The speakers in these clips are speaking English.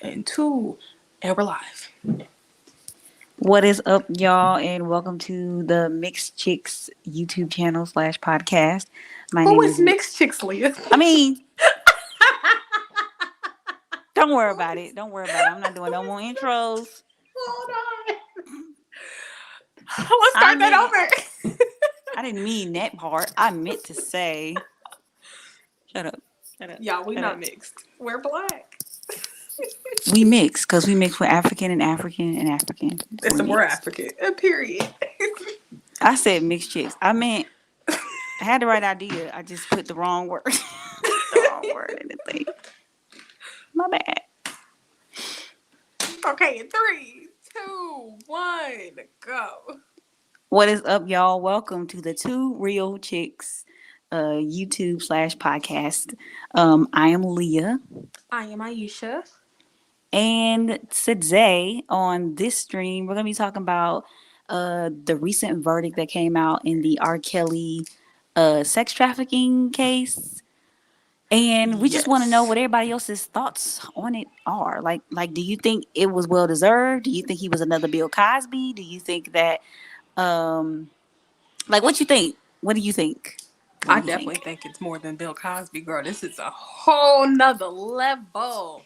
And two, and we're live. What is up, y'all, and welcome to the Mixed Chicks YouTube channel slash podcast. My Who name is is. Mixed Chicks, Lyah? I mean, don't worry about it. Don't worry about it. I'm not doing no more intros. Hold on. Let's I start that meant. over. I didn't mean that part. I meant to say. Shut up. Shut up. Y'all, we Shut up. not mixed. We're black. We mix because we mix with African and African and African. So It's we a more mixed. African. Period. I said mixed chicks. I meant. I had the right idea. I just put the wrong word. The wrong word in the thing. My bad. Okay, in three, two, one, go. What is up, y'all? Welcome to the Two Real Chicks YouTube slash podcast. I am Lyah, I am Aisha. and today on this stream, we're gonna be talking about the recent verdict that came out in the R. Kelly sex trafficking case. And we just want to know Yes. what everybody else's thoughts on it are. Do you think it was well deserved? Do you think he was another Bill Cosby? Do you think that um, what you think? What do you think? What I do you definitely think? think it's more than Bill Cosby, girl. This is a whole nother level.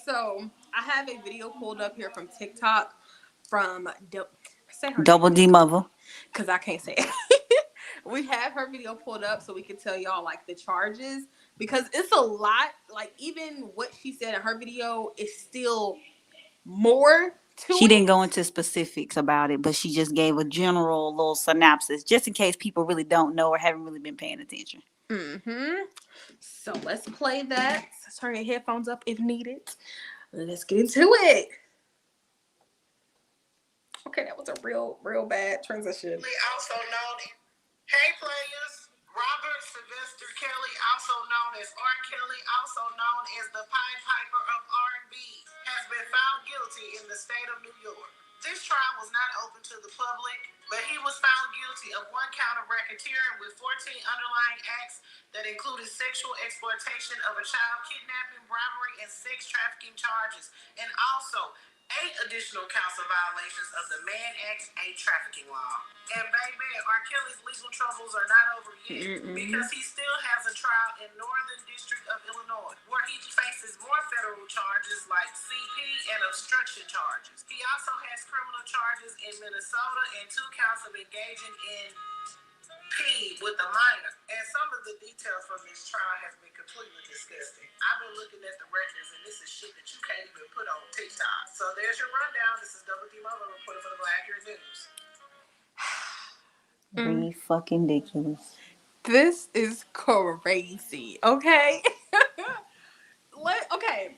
So I have a video pulled up here from TikTok from say her name Double D again, mother. because I can't say it. We have her video pulled up so we can tell y'all like the charges because it's a lot. Like even what she said in her video is still more to She didn't go it. into specifics about it, but she just gave a general little synopsis, just in case people really don't know or haven't really been paying attention. Mm-hmm. So let's play that. Turn your headphones up if needed. Let's get into it. Okay, that was a real bad transition. Also known, hey players, Robert Sylvester Kelly, also known as R. Kelly, also known as the Pied Piper of R&B, has been found guilty in the state of New York. This trial was not open to the public, but he was found guilty of one count of racketeering with 14 underlying acts that included sexual exploitation of a child, kidnapping, robbery, and sex trafficking charges, and also 8 additional counts of violations of the Mann Act 8 trafficking law. And baby, R. Kelly's legal troubles are not over yet because he still has a trial in Northern District of Illinois where he faces more federal charges like CP and obstruction charges. He also has criminal charges in Minnesota and 2 counts of engaging in P with a minor. And some of the details from this trial has been completely disgusting. I've been looking at the records and this is shit that you can't even put on TikTok. So there's your rundown. This is Double D Mother reporting for the Black Year News. Fucking ridiculous. This is crazy. Okay. Okay.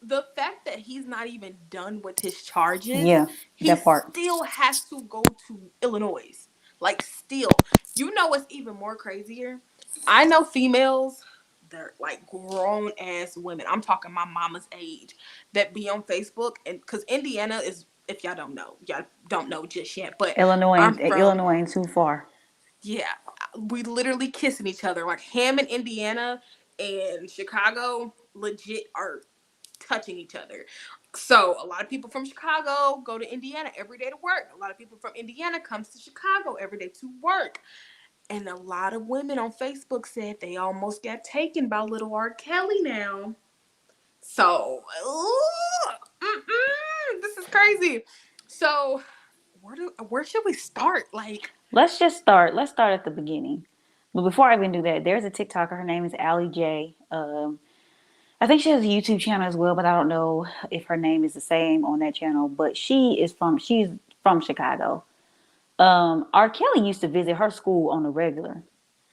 The fact that he's not even done with his charges, Yeah, he that part. still has to go to Illinois. Like, still. You know what's even more crazier? I know females, they're like grown ass women. I'm talking my mama's age that be on Facebook. And because Indiana is, if y'all don't know just yet, but I'm from, Illinois ain't too far. yeah, we literally kissing each other. Like Hammond, Indiana and Chicago legit are touching each other. So a lot of people from Chicago go to Indiana every day to work. A lot of people from Indiana comes to Chicago every day to work. And a lot of women on Facebook said they almost got taken by little R. Kelly now. So, this is crazy. So, where should we start? Like, Let's just start. Let's start at the beginning. But before I even do that, there's a TikToker. Her name is Allie J. I think she has a YouTube channel as well, but I don't know if her name is the same on that channel. But she's from Chicago. R. Kelly used to visit her school on the regular.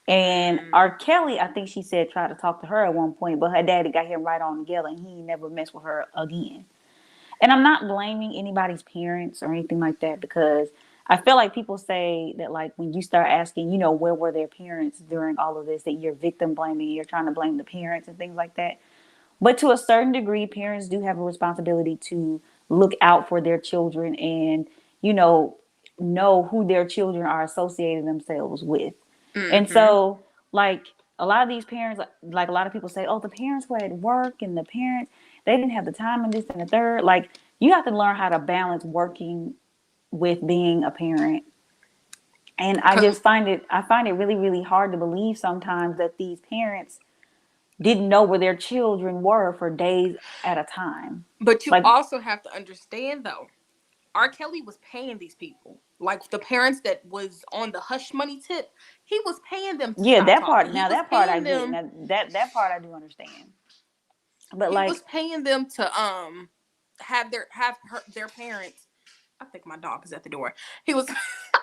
And R. Kelly, I think she said tried to talk to her at one point, but her daddy got him right on together and he never messed with her again. And I'm not blaming anybody's parents or anything like that because I feel like people say that like when you start asking, where were their parents during all of this, that you're victim blaming, you're trying to blame the parents and things like that. But to a certain degree, parents do have a responsibility to look out for their children and, you know who their children are associating themselves with. And mm-hmm. so, like, a lot of these parents, like a lot of people say, oh, the parents were at work and the parents, they didn't have the time and this and the third. Like, you have to learn how to balance working with being a parent. And I find it really, really hard to believe sometimes that these parents didn't know where their children were for days at a time. But you Like, also have to understand though, R. Kelly was paying these people. Like the parents that was on the hush money tip, he was paying them to yeah, stop that part. talking. He Now was that part I paying get. them. Now that part I do understand. But He was like, paying them to have their parents. I think my dog is at the door. He was.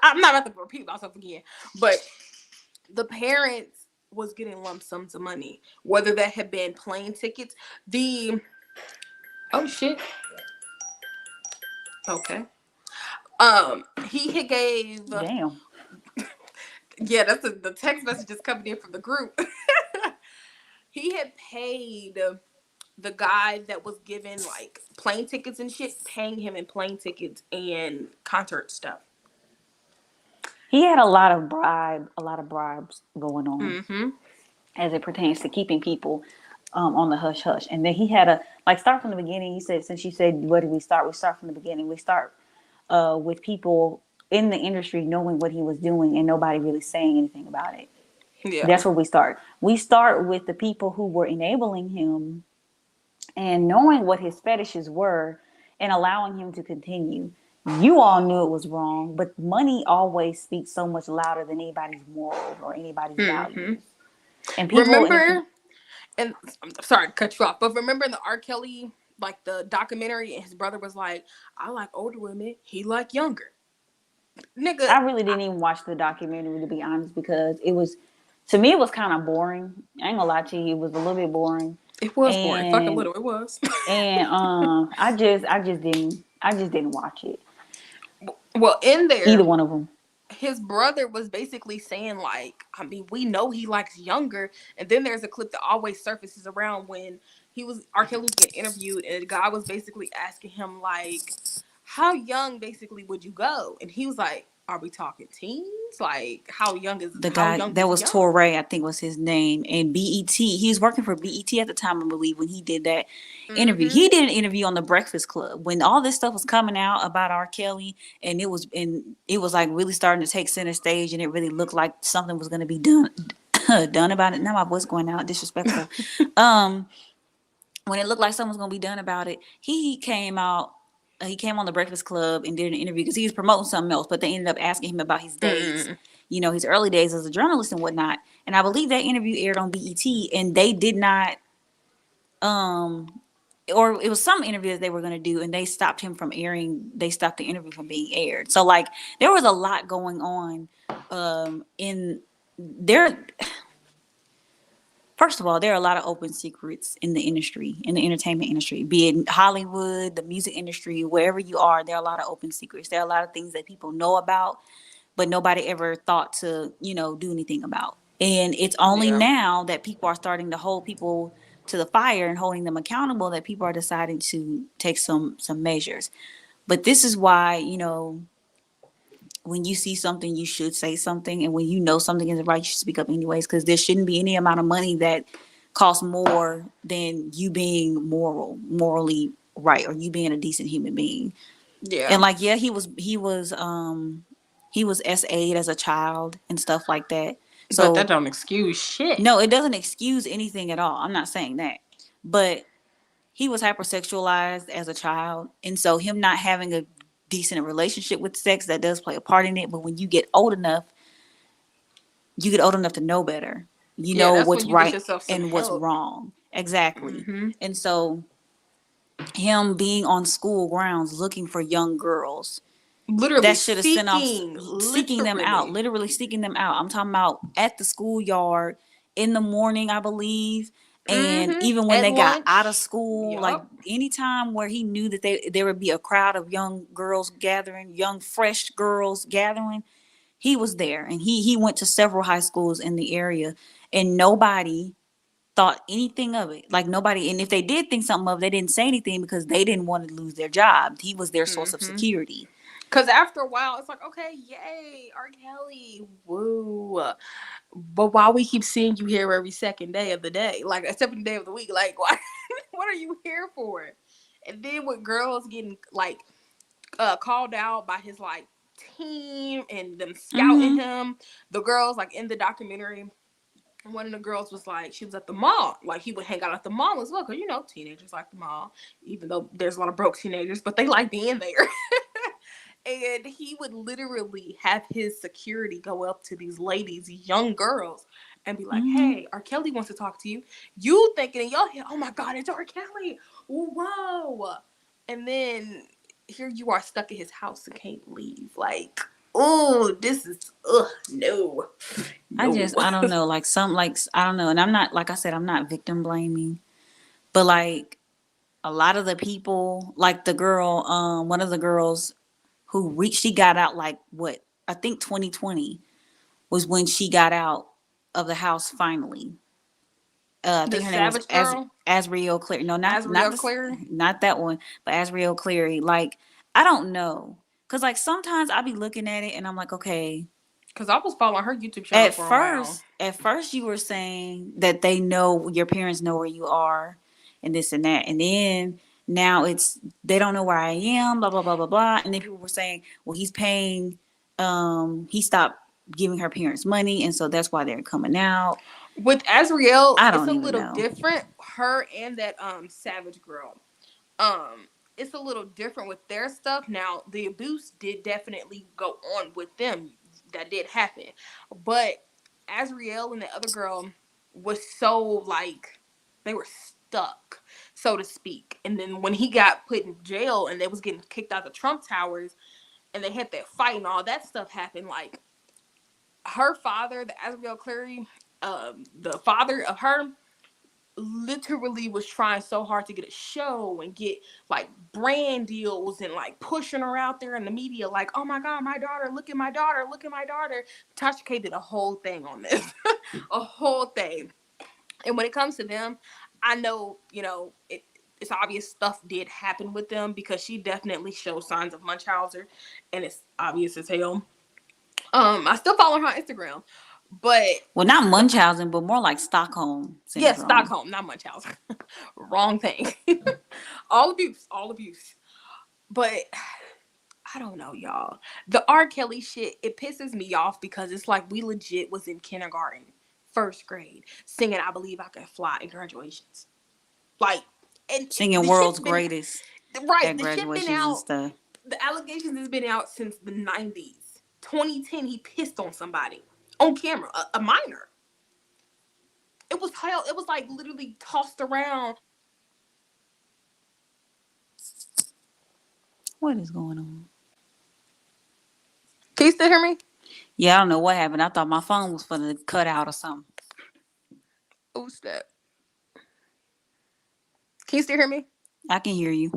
I'm not about to repeat myself again, but the parents was getting lump sums of money, whether that had been plane tickets. The oh shit. Okay. He had gave. damn. Yeah, that's the text messages coming in from the group. He had paid the guy that was given like plane tickets and shit, paying him in plane tickets and concert stuff. He had a lot of bribes going on Mm-hmm. as it pertains to keeping people on the hush hush. And then he had a like start from the beginning. You said since you said where did we start? We start from the beginning. We start with people in the industry knowing what he was doing and nobody really saying anything about it. Yeah. That's where we start. We start with the people who were enabling him and knowing what his fetishes were and allowing him to continue. You all knew it was wrong, but money always speaks so much louder than anybody's morals or anybody's Mm-hmm. values. And people in the Remember, and I'm sorry to cut you off, but remember in the R. Kelly, like the documentary, and his brother was like, I like older women, he like younger. Nigga, I really didn't even watch the documentary to be honest because it was to me it was kind of boring. I ain't gonna lie to you, it was a little bit boring. it was boring. Fucking And little, it was. I just didn't watch it. Well, in Either there, one of them. his brother was basically saying like, I mean, we know he likes younger, and then there's a clip that always surfaces around when R. Kelly was getting interviewed, and the guy was basically asking him like, how young basically would you go? And he was like, are we talking teens? Like, The how guy young that is was young? Torre, I think was his name, and BET. He was working for BET at the time, I believe, when he did that interview. Mm-hmm. He did an interview on the Breakfast Club when all this stuff was coming out about R. Kelly, and it was like really starting to take center stage, and it really looked like something was going to be done done about it. Now my voice going out, disrespectful. Um, when it looked like something was going to be done about it, he came out. He came on the Breakfast Club and did an interview because he was promoting something else, but they ended up asking him about his days, Mm. his early days as a journalist and whatnot. And I believe that interview aired on BET, and they did not, or it was some interview that they were going to do, and they stopped him from airing. They stopped the interview from being aired. So like there was a lot going on, in there. First of all, there are a lot of open secrets in the industry, in the entertainment industry, be it Hollywood, the music industry, wherever you are, there are a lot of open secrets. There are a lot of things that people know about, but nobody ever thought to, do anything about. And it's only Yeah. now that people are starting to hold people to the fire and holding them accountable that people are deciding to take some measures. But this is why, when you see something, you should say something. And when you know something isn't right, you should speak up anyways, because there shouldn't be any amount of money that costs more than you being morally right, or you being a decent human being. Yeah. And like, yeah, he was SA'd as a child and stuff like that. But that So don't excuse shit. no, it doesn't excuse anything at all. I'm not saying that. But he was hypersexualized as a child. And so him not having a decent relationship with sex, that does play a part in it. But when you get old enough to know better. You Yeah, know that's what's when you get right yourself some and what's help. wrong. Exactly. Mm-hmm. And so him being on school grounds looking for young girls, Literally that should have sent off seeking, seeking them out, literally. literally seeking them out. I'm talking about at the schoolyard in the morning, I believe. And Mm-hmm. even when At they got out of lunch. school, like Yup. anytime where he knew that there would be a crowd of young girls gathering, young fresh girls gathering, he was there. And he went to several high schools in the area, and nobody thought anything of it. Like nobody, and if they did think something of it, they didn't say anything because they didn't want to lose their job. He was their source of Mm-hmm. security. Because after a while, it's like, okay, yay, R. Kelly, woo. But why we keep seeing you here every second day of the day, like a second day of the week, like why? what are you here for? And then with girls getting like called out by his like team and them scouting Mm-hmm. him, the girls like in the documentary, one of the girls was like, she was at the mall. Like, he would hang out at the mall as well. Because, you know, teenagers like the mall. Even though there's a lot of broke teenagers. But they like being there. And he would literally have his security go up to these ladies, young girls, and be like, Mm-hmm. hey, R. Kelly wants to talk to you. You thinking in your head, oh my God, it's R. Kelly. Whoa. And then here you are stuck in his house and can't leave. Like, oh, this is, no. No. I don't know, like I don't know, and I'm not, like I said, I'm not victim blaming, but like a lot of the people, like the girl, one of the girls she got out like what I think 2020 was when she got out of the house finally. I The think her name was Savage Girl, Asriel Cleary. No, not Asriel this, Clary. not that one, but Asriel Cleary. Like I don't know, cause like sometimes I be looking at it and I'm like, okay. Because I was following her YouTube channel for a while. At first you were saying that they know, your parents know where you are, and this and that, and then now it's they don't know where I am, blah blah blah blah blah, and then people were saying, well, he's paying, he stopped giving her parents money, and so that's why they're coming out. With Asriel, I it's don't a even little know. different. Her and that Savage Girl. It's a little different with their stuff. Now, the abuse did definitely go on with them. That did happen. But Asriel and the other girl was so like they were stuck, so to speak. And then when he got put in jail and they was getting kicked out the Trump Towers and they had that fight and all that stuff happened, like her father, the Asriel Clary, the father of her, literally was trying so hard to get a show and get like brand deals and like pushing her out there in the media, like, oh my God, my daughter, look at my daughter, look at my daughter. Tasha K did a whole thing on this, a whole thing. And when it comes to them, I know, it's obvious stuff did happen with them because she definitely shows signs of Munchausen, and it's obvious as hell. I still follow her on Instagram, but Well, not Munchausen, but more like Stockholm yes, syndrome. Stockholm, not Munchausen. Wrong thing. All abuse, all abuse. But I don't know, y'all. The R. Kelly shit, it pisses me off because it's like we legit was in kindergarten, first grade, singing "I Believe I Can Fly" at graduations. Like, and Singing the World's shit been Greatest right. at The shit been graduations and out. stuff. The allegations has been out since the 90s. 2010, he pissed on somebody on camera, a minor. It was hell. It was like literally tossed around. What is going on? Can you still hear me? Yeah, I don't know what happened. I thought my phone was for the cut out or something. Oh snap! Can you still hear me? I can hear you.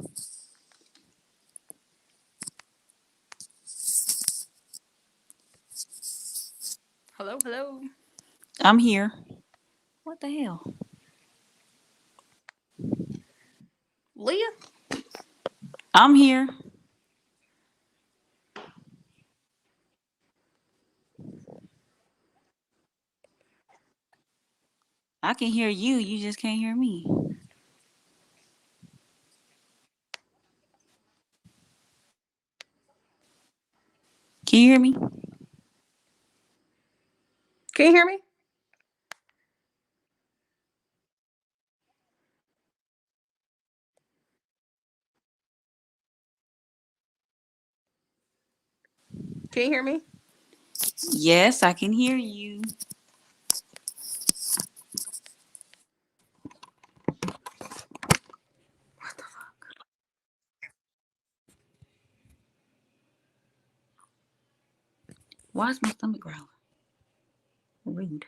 Hello, hello. I'm here. What the hell? Lyah? I'm here. I can hear you. You just can't hear me. Can you hear me? Can you hear me? Can you hear me? Yes, I can hear you. Why is my stomach growling? Rude.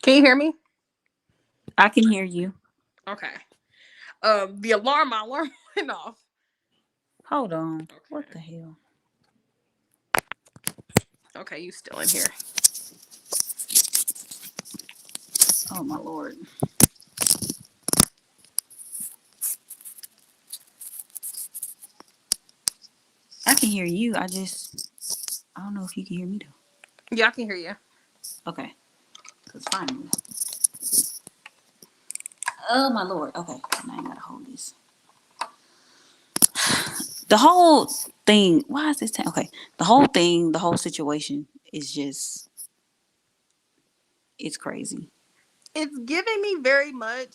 Can you hear me? I can hear you. Okay. My alarm went off. Hold on. What Okay. the hell? Okay, you still in here. Oh my lord. I can hear you. I don't know if you can hear me though. Yeah, I can hear you. Okay. Cause finally. Oh my lord. Okay. Now I gotta hold this. The whole thing. Why is this? Okay. The whole thing. The whole situation is just. It's crazy. It's giving me very much.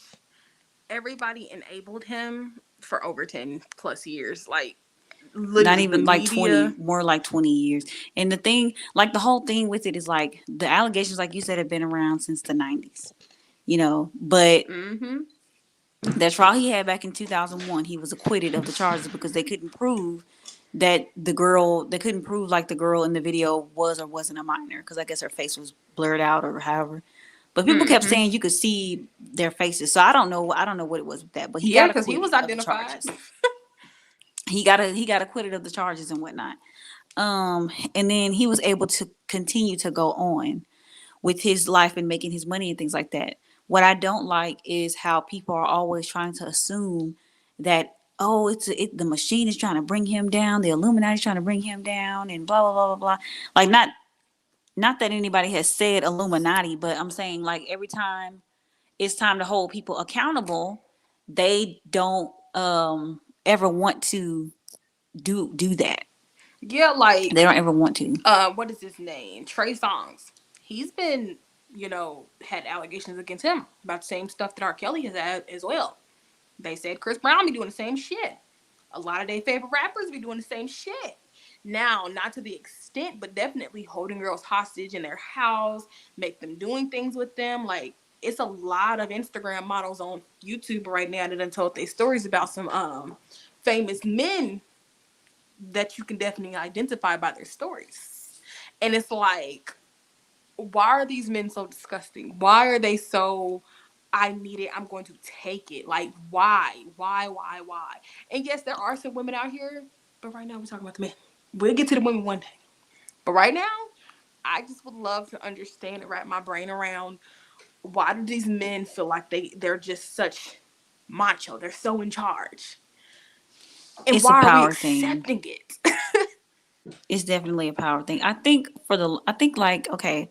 Everybody enabled him for over 10 plus years. Like, Not literally, the even like 20, media. more like 20 years. And the thing, like the whole thing with it is like the allegations, like you said, have been around since the 90s, but Mm-hmm. that trial he had back in 2001, he was acquitted of the charges because they couldn't prove they couldn't prove like the girl in the video was or wasn't a minor because I guess her face was blurred out or however. But people kept Mm-hmm. saying you could see their faces. So I don't know what it was with that, but he Yeah, got because he was acquitted of the identified. charges. He got acquitted of the charges and whatnot. And then he was able to continue to go on with his life and making his money and things like that. What I don't like is how people are always trying to assume that oh the machine is trying to bring him down, the Illuminati is trying to bring him down, and blah blah blah blah blah. Like not that anybody has said Illuminati, but I'm saying like every time it's time to hold people accountable, they don't ever want to do that. Yeah, They like, don't ever want to. what is his name? Trey Songz. He's been, had allegations against him about the same stuff that R. Kelly has had as well. They said Chris Brown be doing the same shit. A lot of their favorite rappers be doing the same shit. Now, not to the extent, but definitely holding girls hostage in their house, make them doing things with them. Like, it's a lot of Instagram models on YouTube right now that done told their stories about some famous men that you can definitely identify by their stories. And it's like, why are these men so disgusting? Why are they so I need it, I'm going to take it? Like, why? Why? And yes, there are some women out here, but right now we're talking about the men. We'll get to the women one day. But right now, I just would love to understand and wrap my brain around why do these men feel like they're just such macho? They're so in charge. And It's a why are we power thing. accepting it? It's definitely a power thing. I think like okay,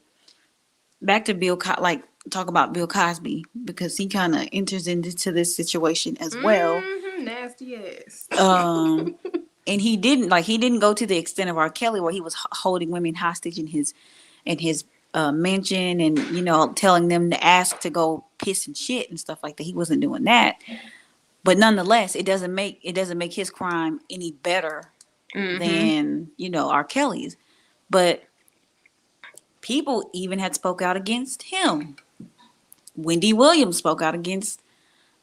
back to like talk about Bill Cosby because he kind of enters into this situation as well. Nasty ass. Um, and he didn't go to the extent of R. Kelly where he was holding women hostage in his mansion and telling them to ask to go piss and shit and stuff like that. He wasn't doing that. But nonetheless, it doesn't make his crime any better Mm-hmm. than R. Kelly's. But people even had spoke out against him. Wendy Williams spoke out against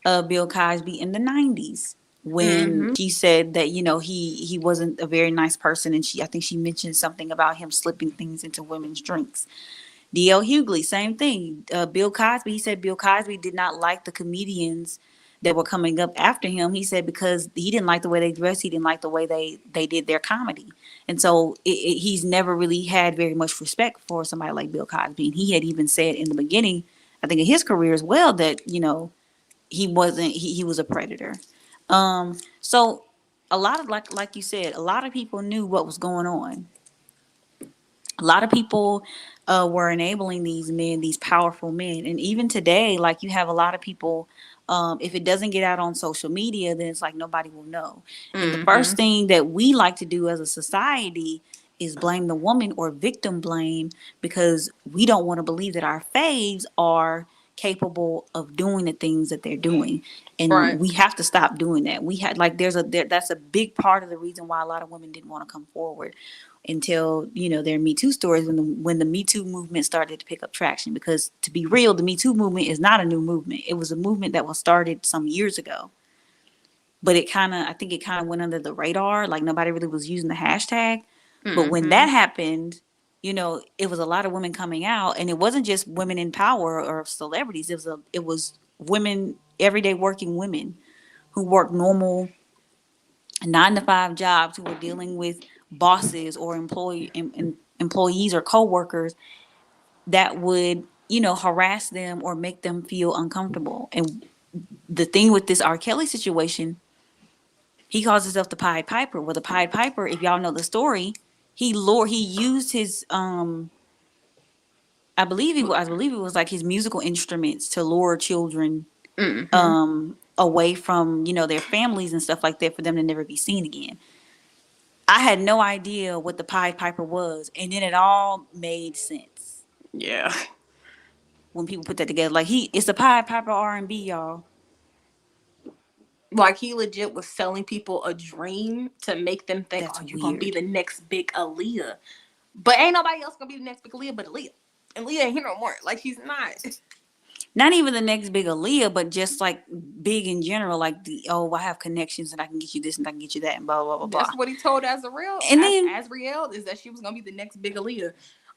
Bill Cosby in the 90s when Mm-hmm. she said that he wasn't a very nice person, and I think she mentioned something about him slipping things into women's drinks. D.L. Hughley, same thing. Bill Cosby, he said Bill Cosby did not like the comedians that were coming up after him. He said because he didn't like the way they dressed, he didn't like the way they did their comedy, and so he's never really had very much respect for somebody like Bill Cosby. And he had even said in the beginning, I think, of his career as well, that he wasn't he was a predator. So a lot of like you said, a lot of people knew what was going on. A lot of people were enabling these men, these powerful men. And even today, like you have a lot of people, if it doesn't get out on social media, then it's like nobody will know. And the Mm-hmm. first thing that we like to do as a society is blame the woman or victim blame because we don't want to believe that our faves are capable of doing the things that they're doing, and Right. we have to stop doing that. We had like that's a big part of the reason why a lot of women didn't want to come forward until their Me Too stories, when the Me Too movement started to pick up traction. Because to be real, the Me Too movement is not a new movement. It was a movement that was started some years ago, but I think it kind of went under the radar. Like nobody really was using the hashtag. But when Mm-hmm. that happened, it was a lot of women coming out, and it wasn't just women in power or celebrities. It was women, everyday working women who worked normal 9 to 5 jobs, who were dealing with bosses or employees or coworkers that would, harass them or make them feel uncomfortable. And the thing with this R. Kelly situation, he calls himself the Pied Piper. Well, the Pied Piper, if y'all know the story, he used his I believe it was like his musical instruments to lure children Mm-hmm. away from, their families and stuff like that, for them to never be seen again. I had no idea what the Pied Piper was, and then it all made sense Yeah. when people put that together. Like, it's the Pied Piper R&B, y'all. Like he legit was selling people a dream to make them think, That's "Oh, you're gonna be weird. the next big Aaliyah," but ain't nobody else gonna be the next big Aaliyah but Aaliyah, and Aaliyah ain't here no more. Like she's not. Not even the next big Aaliyah, but just like big in general. Like, I have connections and I can get you this and I can get you that and blah blah blah blah. That's what he told Azriel. And then Azriel is that she was gonna be the next big Aaliyah.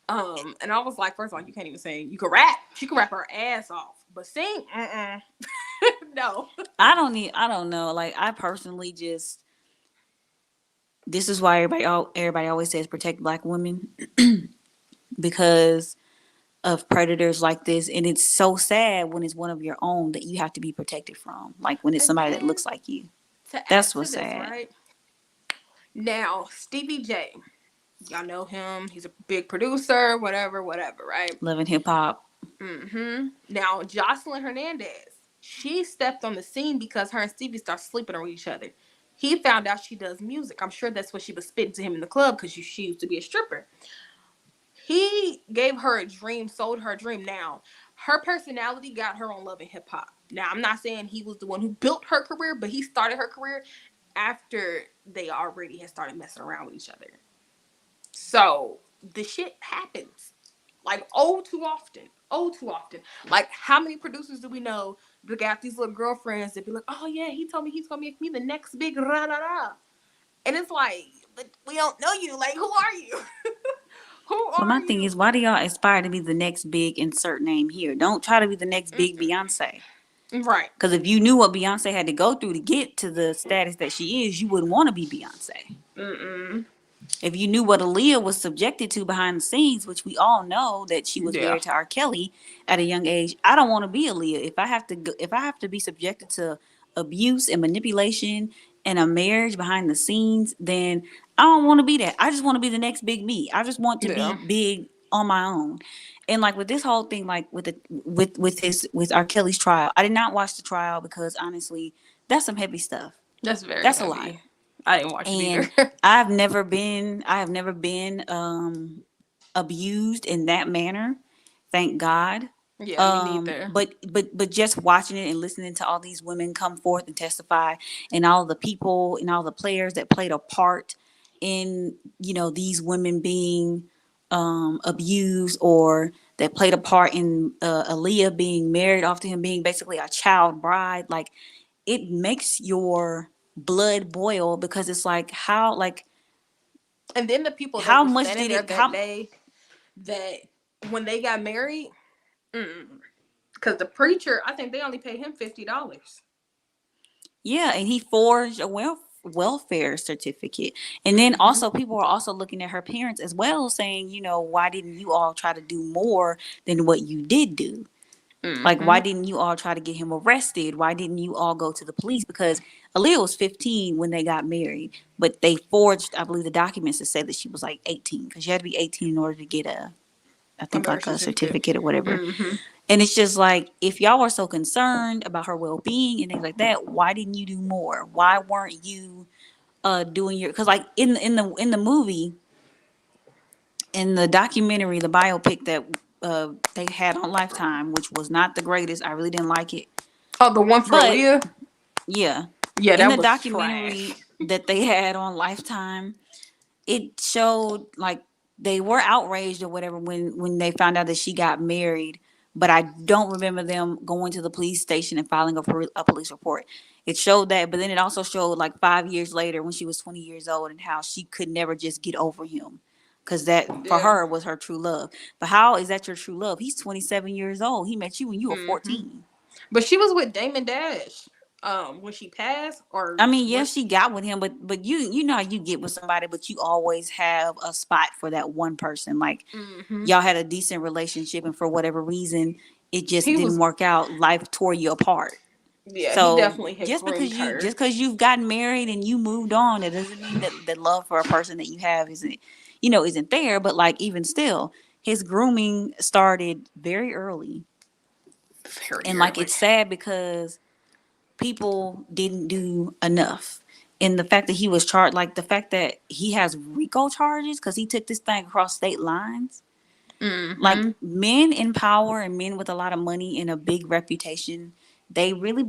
And I was like, first of all, you can't even sing. You can rap. She can rap her ass off, but sing, no. I don't know. Like, I personally just, this is why everybody always says protect Black women, because of predators like this. And it's so sad when it's one of your own that you have to be protected from. Like, when it's And somebody that then looks like you. to add That's to what's this, sad. right now, Stevie J, y'all know him. He's a big producer, whatever, right? Love and hip hop. Now, Jocelyn Hernandez, she stepped on the scene because her and Stevie started sleeping with each other. He found out she does music. I'm sure that's what she was spitting to him in the club because she used to be a stripper. He gave her a dream, sold her a dream. Now, her personality got her on Love and Hip Hop. Now, I'm not saying he was the one who built her career, but he started her career after they already had started messing around with each other. So the shit happens. Like, oh, too often. Oh, too often. Like, how many producers do we know that got these little girlfriends that be like, oh, yeah, he told me he's going to make me the next big rah-rah-rah. And it's like, but we don't know you. Like, who are you? Who But are my thing you? is, why do y'all aspire to be the next big insert name here? Don't try to be the next big Mm-mm. Beyonce. Right. Because if you knew what Beyonce had to go through to get to the status that she is, you wouldn't want to be Beyonce. Mm-mm. If you knew what Aaliyah was subjected to behind the scenes, which we all know that she was Yeah. married to R. Kelly at a young age, I don't want to be Aaliyah. If I have to be subjected to abuse and manipulation and a marriage behind the scenes, then I don't want to be that. I just want to be the next big me. I just want to be Yeah. big on my own. And like with this whole thing, like with R. Kelly's trial, I did not watch the trial because honestly, that's some heavy stuff. That's very That's a lot. heavy. I didn't watch it And either. I have never been abused in that manner, thank God. Yeah, me neither. But just watching it and listening to all these women come forth and testify, and all the people and all the players that played a part in, these women being abused, or that played a part in Aaliyah being married off to him being basically a child bride. Like, it makes your blood boil, because it's like, And then the people that how were much standing did there it that how day, that when they got married, because the preacher, I think they only paid him $50. Yeah, and he forged a welfare certificate. And then Mm-hmm. also, people are also looking at her parents as well, saying, why didn't you all try to do more than what you did do? Like, Mm-hmm. why didn't you all try to get him arrested? Why didn't you all go to the police? Because Aaliyah was 15 when they got married, but they forged, I believe, the documents to say that she was like 18, because you had to be 18 in order to get I A think, marriage like a certificate. certificate or whatever. Mm-hmm. And it's just like, if y'all were so concerned about her well being and things like that, why didn't you do more? Why weren't you doing your? Because like in the movie, in the documentary, the biopic that they had on Lifetime, which was not the greatest. I really didn't like it. Oh, the one for But Aaliyah? yeah, Yeah, in that the was trash. documentary that they had on Lifetime, it showed like they were outraged or whatever when they found out that she got married, but I don't remember them going to the police station and filing a police report. It showed that, but then it also showed like 5 years later, when she was 20 years old, and how she could never just get over him, because that for Yeah. her was her true love. But how is that your true love? He's 27 years old. He met you when you were Mm-hmm. 14. But she was with Damon Dash. when she passed, or I mean, yes, was she got with him, but you know how you get with somebody, but you always have a spot for that one person. Like mm-hmm. y'all had a decent relationship, and for whatever reason, it just He didn't was, work out. Life tore you apart. yeah, he So definitely had just groomed because her. you've gotten married and you moved on, it doesn't mean that the love for a person that you have isn't there. But like even still, his grooming started very early, Very and like early. it's sad because people didn't do enough. And the fact that he was charged, like the fact that he has RICO charges because he took this thing across state lines. Like Mm-hmm. men in power and men with a lot of money and a big reputation, they really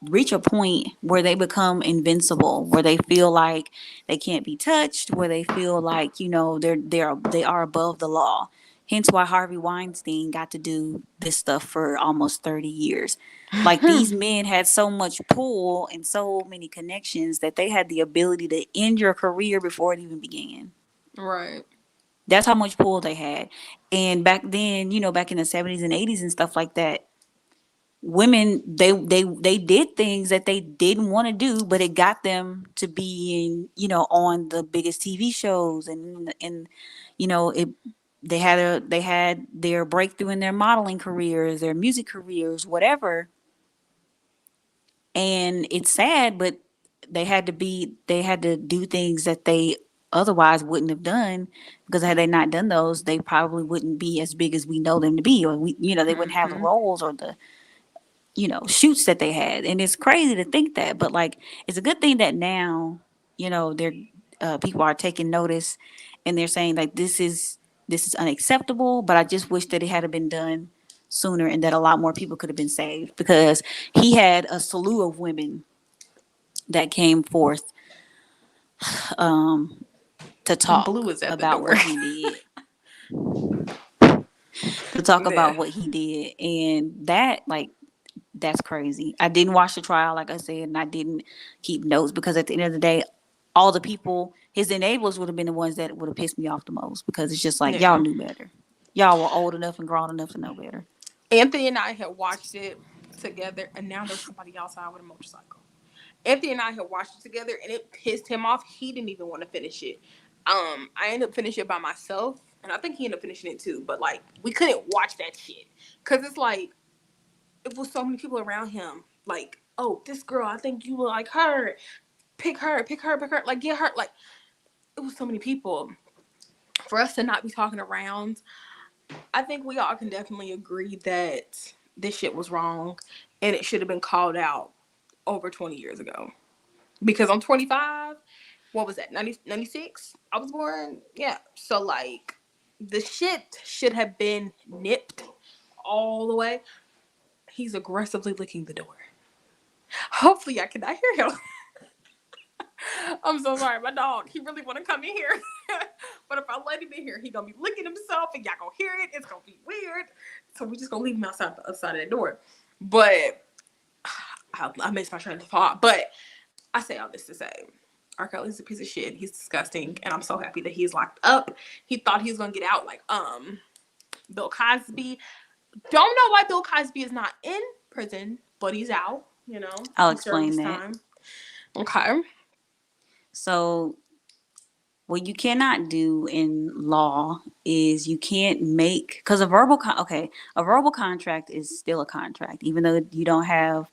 reach a point where they become invincible, where they feel like they can't be touched, where they feel like they are above the law. Hence why Harvey Weinstein got to do this stuff for almost 30 years. Like these men had so much pull and so many connections that they had the ability to end your career before it even began. Right. That's how much pull they had. And back then, back in the 70s and 80s and stuff like that, women they did things that they didn't want to do, but it got them to be on the biggest TV shows, and it they had their breakthrough in their modeling careers, their music careers, whatever. And it's sad, but they had to do things that they otherwise wouldn't have done, because had they not done those, they probably wouldn't be as big as we know them to be, or they wouldn't have the Mm-hmm. roles or the shoots that they had. And it's crazy to think that, but like it's a good thing that now they're people are taking notice, and they're saying like this is unacceptable, but I just wish that it had been done sooner and that a lot more people could have been saved, because he had a slew of women that came forth to And Blue talk is at the about door. what he did, to talk Yeah. about what he did. And that, like, that's crazy. I didn't watch the trial, like I said, and I didn't keep notes, because at the end of the day, all the people, his enablers, would have been the ones that would have pissed me off the most, because it's just like y'all Yeah. knew better. Y'all were old enough and grown enough to know better. Anthony and I had watched it together, and now there's somebody outside with a motorcycle. Anthony and I had watched it together, and it pissed him off. He didn't even want to finish it. I ended up finishing it by myself, and I think he ended up finishing it too. But like, we couldn't watch that shit because it's like it was so many people around him. Like, oh, this girl, I think you will like her. Pick her, pick her, pick her. Like, get her. Like, it was so many people for us to not be talking around. I think we all can definitely agree that this shit was wrong, and it should have been called out over 20 years ago. Because I'm 25. What was that? 96? I was born. Yeah. So like the shit should have been nipped all the way. He's aggressively licking the door. Hopefully I cannot hear him. I'm so sorry, my dog. He really want to come in here, but if I let him in here, he gonna be licking himself, and y'all gonna hear it. It's gonna be weird. So we just gonna leave him outside the other side of that door. But I missed my train of thought. But I say all this to say, R. Kelly's a piece of shit. He's disgusting, and I'm so happy that he's locked up. He thought he was gonna get out like Bill Cosby. Don't know why Bill Cosby is not in prison, but he's out. You know, I'll he's serving explain his that. time. Okay. So what you cannot do in law is you can't make, because a verbal contract is still a contract, even though you don't have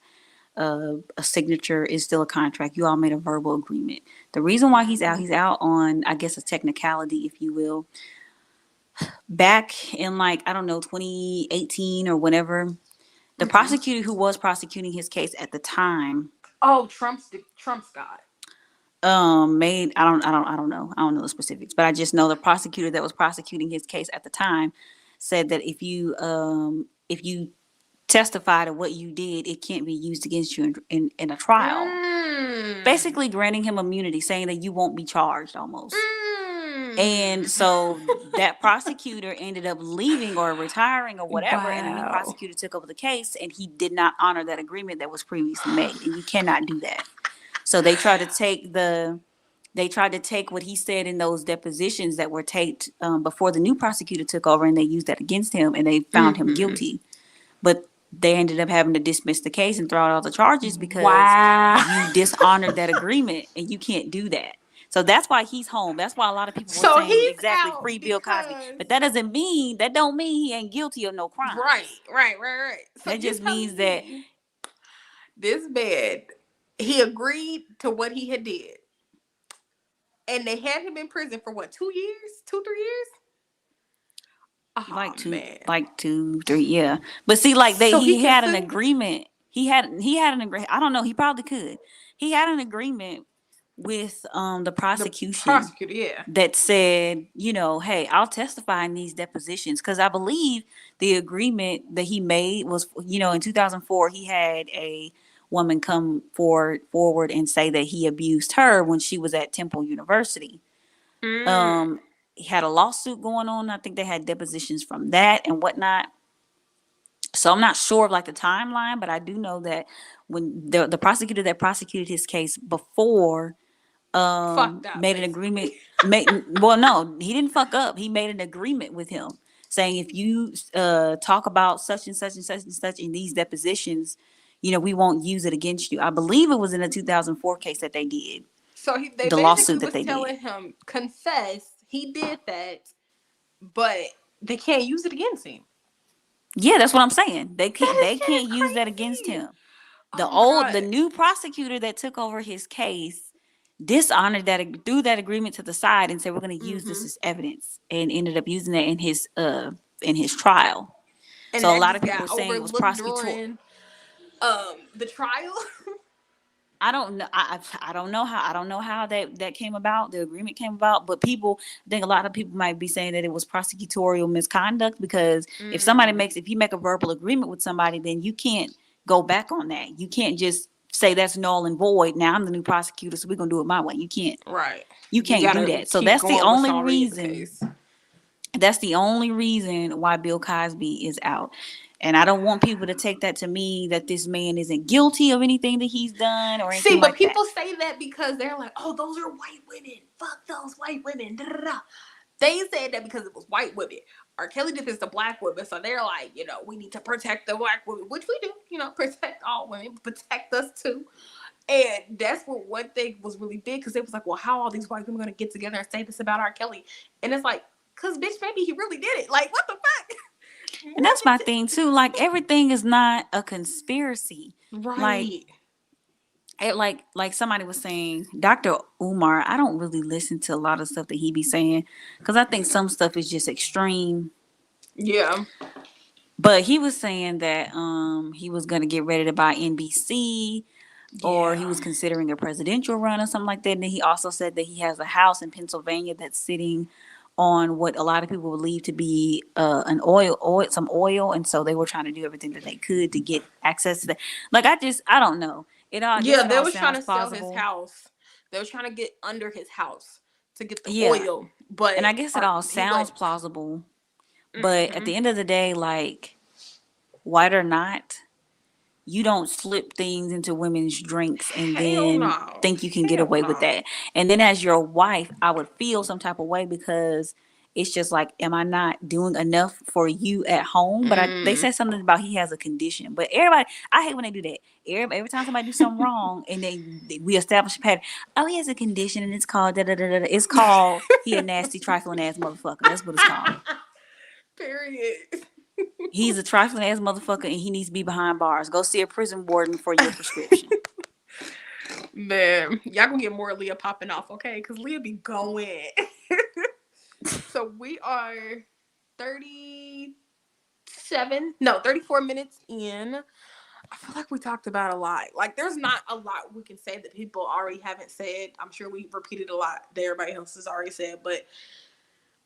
a signature, is still a contract. You all made a verbal agreement. The reason why he's out on, I guess, a technicality, if you will. Back in, like, I don't know, 2018 or whenever, the prosecutor who was prosecuting his case at the time Oh, Trump's guy. made, I don't know the specifics, but I just know the prosecutor that was prosecuting his case at the time said that if you testify to what you did, it can't be used against you in a trial. Mm. Basically granting him immunity, saying that you won't be charged almost. And Mm. so that prosecutor ended up leaving or retiring or whatever, and a new Wow. prosecutor took over the case, and he did not honor that agreement that was previously made, and you cannot do that. So they tried to take what he said in those depositions that were taped before the new prosecutor took over, and they used that against him, and they found him guilty. But they ended up having to dismiss the case and throw out all the charges because Wow. you dishonored that agreement, and you can't do that. So that's why he's home. That's why a lot of people were So saying he's exactly out free Bill Cosby. because But that don't mean he ain't guilty of no right, crimes. right. So That you're just means telling that me this man, he agreed to what he had did, and they had him in prison for what, 2 years, 2 3 years? Oh man. like 2 3, yeah. But see, like So he he can had an sue agreement. He had an agreement. I don't know. He probably could. He had an agreement with the the prosecution prosecutor. Yeah. that said, hey, I'll testify in these depositions, because I believe the agreement that he made was, in 2004, he had a woman come forward and say that he abused her when she was at Temple University. Mm. He had a lawsuit going on. I think they had depositions from that and whatnot. So I'm not sure of like the timeline, but I do know that when the prosecutor that prosecuted his case before Fucked up, made an basically. agreement. Made Well, no, he didn't fuck up. He made an agreement with him saying, if you talk about such and such and such and such in these depositions, we won't use it against you. I believe it was in the 2004 case that they did, So they the basically lawsuit that was they did. telling him, confess he did that, but they can't use it against him. Yeah, that's what I'm saying. They can't That they shit is can't use that against crazy. him. Oh my The god. new prosecutor that took over his case dishonored that, threw that agreement to the side, and said, we're going to use this Mm-hmm. as evidence, and ended up using that in his trial. And So a that lot just of people got were saying it was overlooked prosecutorial. during the trial. I don't know. I don't know how. I don't know how that came about. The agreement came about, but I think a lot of people might be saying that it was prosecutorial misconduct, because Mm. if you make a verbal agreement with somebody, then you can't go back on that. You can't just say that's null and void. Now I'm the new prosecutor, so we're gonna do it my way. You can't. Right. You You can't do gotta that. So keep that's the going what's only already in the reason. case. That's the only reason why Bill Cosby is out. And I don't want people to take that to mean that this man isn't guilty of anything that he's done or See, anything but like that. people say that because they're like, oh, those are white women. Fuck those white women. Da, da, da. They said that because it was white women. R. Kelly did this to black women, so they're like, we need to protect the black women, which we do, protect all women, protect us too. And that's what one thing was really big, because it was like, well, how are all these white women gonna get together and say this about R. Kelly? And it's like, cause bitch, maybe he really did it. Like, what the fuck? And that's my thing too. Like, everything is not a conspiracy. Like, Right. like somebody was saying, Dr. Umar, I don't really listen to a lot of stuff that he be saying, because I think some stuff is just extreme. Yeah. But he was saying that he was gonna get ready to buy NBC, or he Yeah. was considering a presidential run or something like that. And then he also said that he has a house in Pennsylvania that's sitting on what a lot of people believe to be some oil, and so they were trying to do everything that they could to get access to that. Like, I don't know. I guess Yeah, it they all was trying sounds to sell his plausible. house. They was trying to get under his house to get the Yeah, oil, but and I guess it all he sounds like, plausible. But at mm-hmm. the end of the day, like, white or not, you don't slip things into women's drinks and Hell then no, think you can get hell away with no. that. And then as your wife, I would feel some type of way, because it's just like, am I not doing enough for you at home? But they Mm. said something about he has a condition. But everybody, I hate when they do that. Every time somebody do something wrong and we establish a pattern. Oh, he has a condition and it's called da da da da. It's called he a nasty trifling ass motherfucker. That's what it's called. Period. He's a trifling ass motherfucker and he needs to be behind bars. Go see a prison warden for your prescription. Man, y'all gonna get more Lyah popping off, okay? Because Lyah be going. So we are 34 minutes in. I feel like we talked about a lot. Like, there's not a lot we can say that people already haven't said. I'm sure we repeated a lot that everybody else has already said, but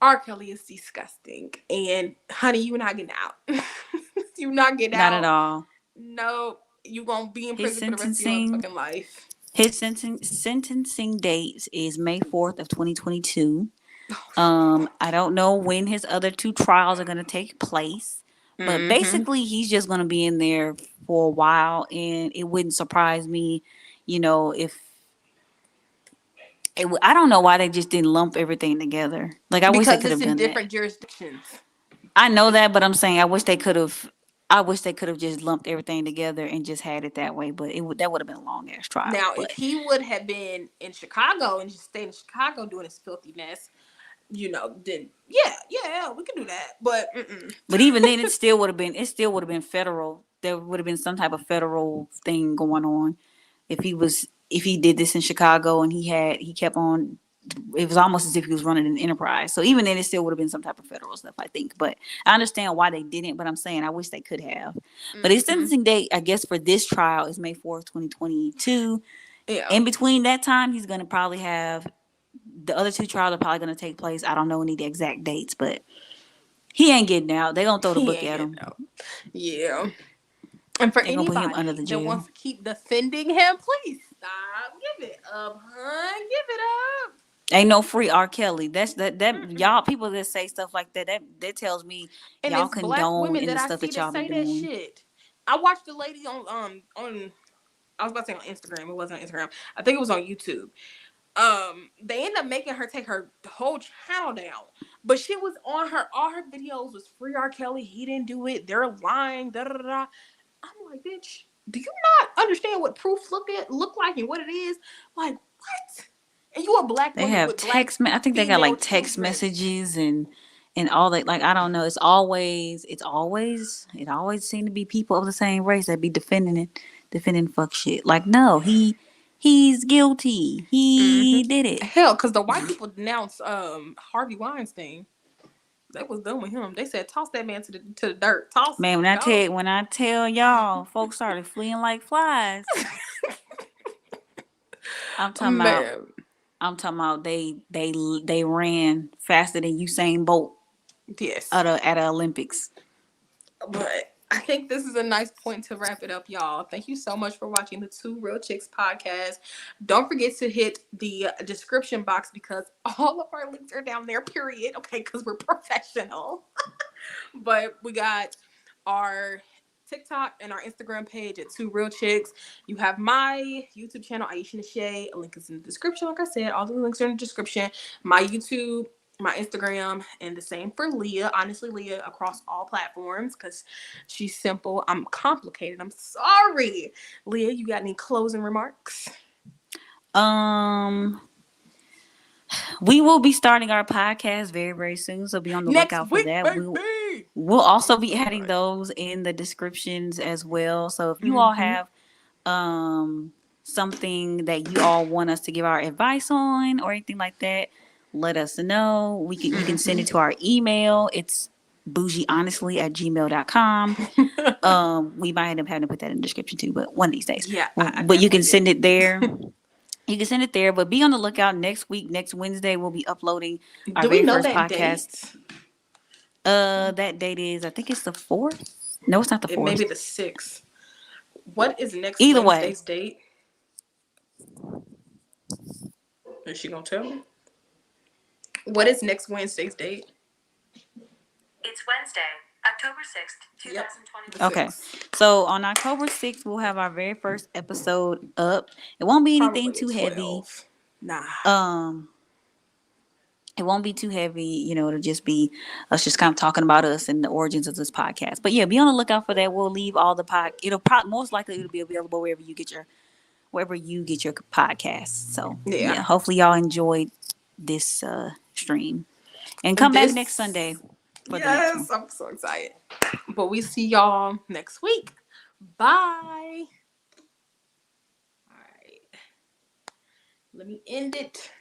R. Kelly is disgusting. And honey, you not getting out. You not getting Not at out. all. No, you gonna be in His prison for the rest of your sentencing motherfucking life. His sentencing date is May 4th of 2022. I don't know when his other two trials are going to take place, but Mm-hmm. basically he's just going to be in there for a while, and it wouldn't surprise me, if I don't know why they just didn't lump everything together. Like, I wish they Because could it's have in done that. different jurisdictions. I know It's that, but I'm saying I wish they could have I wish they could have just lumped everything together and just had it that way, but that would have been a long ass trial. Now, But if he would have been in Chicago and just stayed in Chicago doing his filthiness, then yeah, we can do that. But but even then, it still would have been federal. There would have been some type of federal thing going on if he did this in Chicago and he kept on. It was almost as if he was running an enterprise. So even then, it still would have been some type of federal stuff, I think. But I understand why they didn't. But I'm saying I wish they could have. But his sentencing date, I guess, for this trial is May 4th, 2022. yeah, In between that time, he's going to probably have the other two trials are probably going to take place. I don't know any of the exact dates, but he ain't getting out. They're going to throw the book at him. Yeah. And for They're going to put him under anybody the that jail. wants to keep defending him, please stop. Give it up, hun. Give it up. Ain't no free R. Kelly. That's that y'all people that say stuff like that tells me And y'all it's black condone women in that the I stuff see that y'all that be say that doing. shit. I watched a lady on I was about to say on Instagram. It wasn't on Instagram. I think it was on YouTube. They ended up making her take her whole channel down. But she was on all her videos was free R. Kelly. He didn't do it. They're lying. Da da da da. I'm like, bitch, do you not understand what proof look like and what it is? Like, what? And you a black They woman have with black I think they got female like text children. messages and all that. Like I don't know. It always seemed to be people of the same race that be defending fuck shit. Like no, he's guilty. He did it. Hell, because the white people denounced Harvey Weinstein. That was done with him. They said toss that man to the dirt. Toss him. Man, when I tell y'all, folks started fleeing like flies. I'm talking about they ran faster than Usain Bolt. Yes. At the Olympics. But I think this is a nice point to wrap it up, y'all. Thank you so much for watching the Two Real Chicks podcast. Don't forget to hit the description box because all of our links are down there, period. Okay, because we're professional. But we got our TikTok and our Instagram page at Two Real Chicks. You have my YouTube channel, Aisha Nashay. A link is in the description. Like I said, all the links are in the description. My YouTube, my Instagram, and the same for Lyah. Honestly, Lyah across all platforms because she's simple. I'm complicated. I'm sorry. Lyah, you got any closing remarks? We will be starting our podcast very, very soon, so be on the lookout for that. Baby. We'll also be adding those in the descriptions as well. So if you all have something that you all want us to give our advice on or anything like that, let us know. You can send it to our email. It's bougiehonestly@gmail.com. We might end up having to put that in the description too, but one of these days. Yeah, but you can send it there. You can send it there, but be on the lookout next week. Next Wednesday, we'll be uploading our very first podcast. That date is, I think it's the 4th. No, it's not the 4th. It may be the 6th. What is next Either Wednesday's date? Is she gonna tell me? What is next Wednesday's date? It's Wednesday, October 6th, 2020. Yep. Okay. So on October 6th, we'll have our very first episode up. It won't be anything too heavy. Nah. It won't be too heavy, it'll just be us just kind of talking about us and the origins of this podcast. But yeah, be on the lookout for that. We'll leave all the most likely it'll be available wherever you get your podcasts. So yeah, hopefully y'all enjoyed this stream. And come back next Sunday for the next one. I'm so excited. But we see y'all next week. Bye. All right. Let me end it.